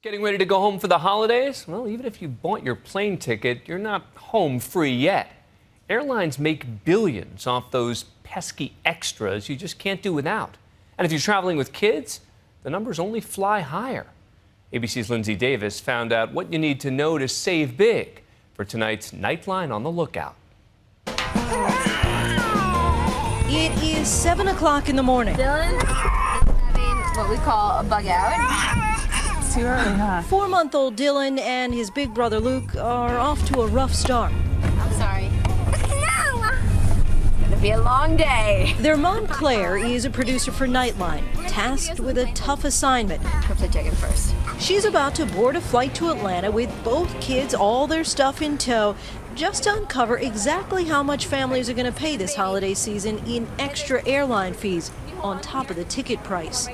Getting ready to go home for the holidays? Well, even if you bought your plane ticket, you're not home free yet. Airlines make billions off those pesky extras you just can't do without. And if you're traveling with kids, the numbers only fly higher. ABC's Lindsay Davis found out what you need to know to save big for tonight's Nightline on the Lookout. It is 7 o'clock in the morning. Dylan is having what we call a bug out. It's too early, huh? 4-month-old Dylan and his big brother Luke are off to a rough start. I'm sorry. It's gonna be a long day. Their mom, Claire, is a producer for Nightline, tasked with a tough assignment. Curbside check-in first. She's about to board a flight to Atlanta with both kids, all their stuff in tow, just to uncover exactly how much families are going to pay this holiday season in extra airline fees on top of the ticket price.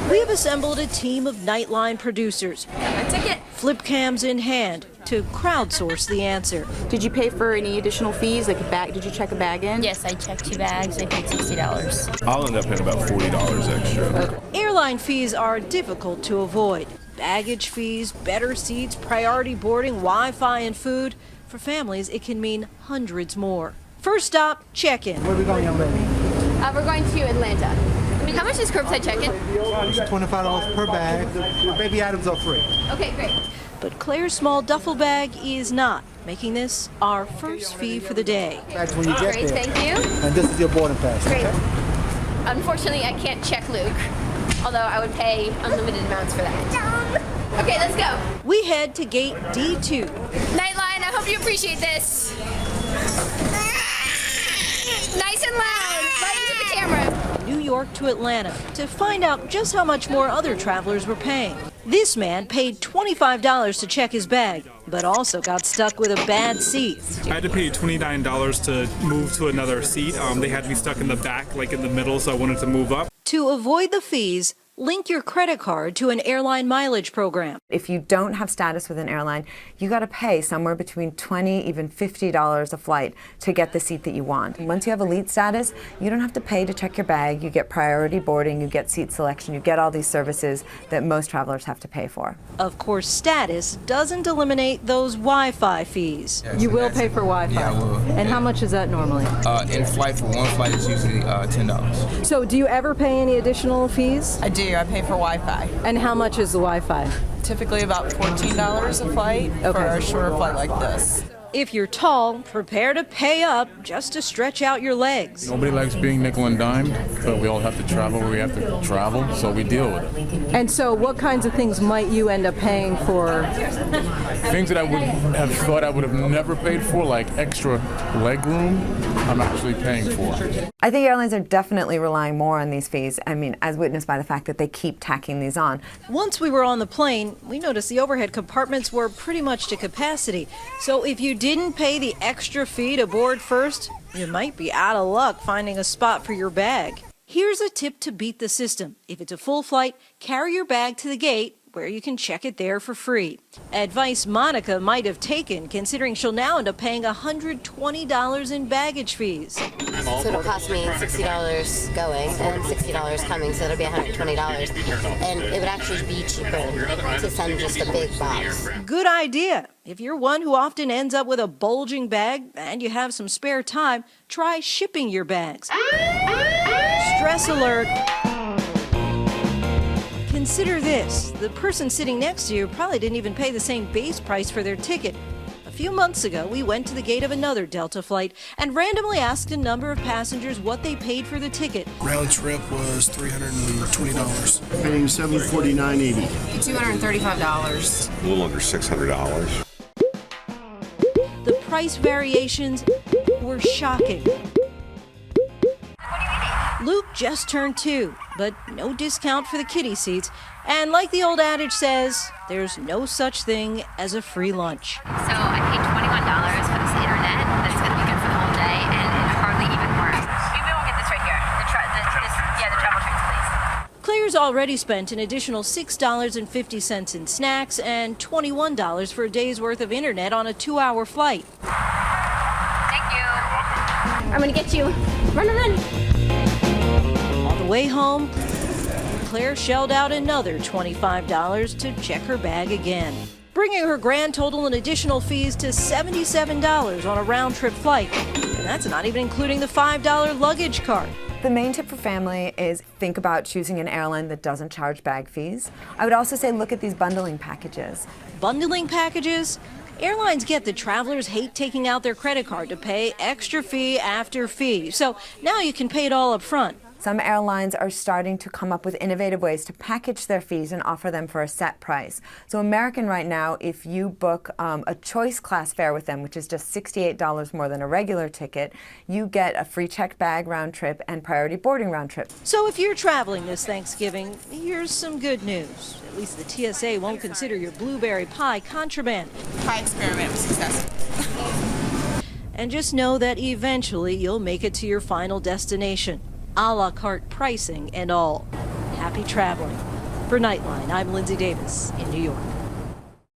We have assembled a team of Nightline producers, My ticket. flip cams in hand, to crowdsource the answer. Did you pay for any additional fees, like a bag? Did you check a bag in? Yes, I checked 2 bags. I paid $60. I'll end up paying about $40 extra. Okay. Airline fees are difficult to avoid. Baggage fees, better seats, priority boarding, Wi-Fi, and food. For families, it can mean hundreds more. First stop, check-in. Where are we going, young lady? We're going to Atlanta. How much is curbside check-in? It's $25 per bag. Baby items are free. Okay, great. But Claire's small duffel bag is not, making this our first fee for the day. Bags when you get Great, there. thank you. And this is your boarding pass. Great. Okay? Unfortunately, I can't check Luke, although I would pay unlimited amounts for that. Okay, let's go. We head to gate D2. Nightline, I hope you appreciate this. Nice and loud, right into the camera. New York to Atlanta to find out just how much more other travelers were paying. This man paid $25 to check his bag, but also got stuck with a bad seat. I had to pay $29 to move to another seat. They had me stuck in the back, like in the middle, so I wanted to move up. To avoid the fees, link your credit card to an airline mileage program. If you don't have status with an airline, you got to pay somewhere between $20, even $50 a flight to get the seat that you want. Once you have elite status, you don't have to pay to check your bag. You get priority boarding, you get seat selection, you get all these services that most travelers have to pay for. Of course, status doesn't eliminate those Wi-Fi fees. You will pay for Wi-Fi? Yeah, I will. And how much is that normally? In flight, for one flight, it's usually $10. So do you ever pay any additional fees? I do. I pay for Wi-Fi. And how much is the Wi-Fi? Typically about $14 a flight for a shorter flight like this. If you're tall, prepare to pay up just to stretch out your legs. Nobody likes being nickel and dimed, but we all have to travel where we have to travel, so we deal with it. And so what kinds of things might you end up paying for? Things that I would have thought I would have never paid for, like extra leg room, I'm actually paying for. I think airlines are definitely relying more on these fees, as witnessed by the fact that they keep tacking these on. Once we were on the plane, we noticed the overhead compartments were pretty much to capacity. So if you didn't pay the extra fee to board first, you might be out of luck finding a spot for your bag. Here's a tip to beat the system. If it's a full flight, carry your bag to the gate where you can check it there for free. Advice Monica might have taken, considering she'll now end up paying $120 in baggage fees. So it'll cost me $60 going and $60 coming, so it'll be $120. And it would actually be cheaper to send just a big box. Good idea. If you're one who often ends up with a bulging bag and you have some spare time, try shipping your bags. Stress alert. Consider this. The person sitting next to you probably didn't even pay the same base price for their ticket. A few months ago, we went to the gate of another Delta flight and randomly asked a number of passengers what they paid for the ticket. Round trip was $320. Paying $749.80. $235. A little under $600. The price variations were shocking. Luke just turned 2, but no discount for the kiddie seats. And like the old adage says, there's no such thing as a free lunch. So I paid $21 for this internet that's going to be good for the whole day, and it hardly even works. Maybe we'll get this right here. The travel trains, please. Claire's already spent an additional $6.50 in snacks and $21 for a day's worth of internet on a 2-hour flight. Thank you. I'm gonna get you. Run, run, run. On the way home, Claire shelled out another $25 to check her bag again, bringing her grand total in additional fees to $77 on a round-trip flight. And that's not even including the $5 luggage card. The main tip for family is think about choosing an airline that doesn't charge bag fees. I would also say look at these bundling packages. Bundling packages? Airlines get that travelers hate taking out their credit card to pay extra fee after fee. So now you can pay it all up front. Some airlines are starting to come up with innovative ways to package their fees and offer them for a set price. So American right now, if you book a choice class fare with them, which is just $68 more than a regular ticket, you get a free checked bag round trip and priority boarding round trip. So if you're traveling this Thanksgiving, here's some good news. At least the TSA won't consider your blueberry pie contraband. Pie experiment was successful. And just know that eventually you'll make it to your final destination. A la carte pricing and all. Happy traveling. For Nightline, I'm Lindsay Davis in New York.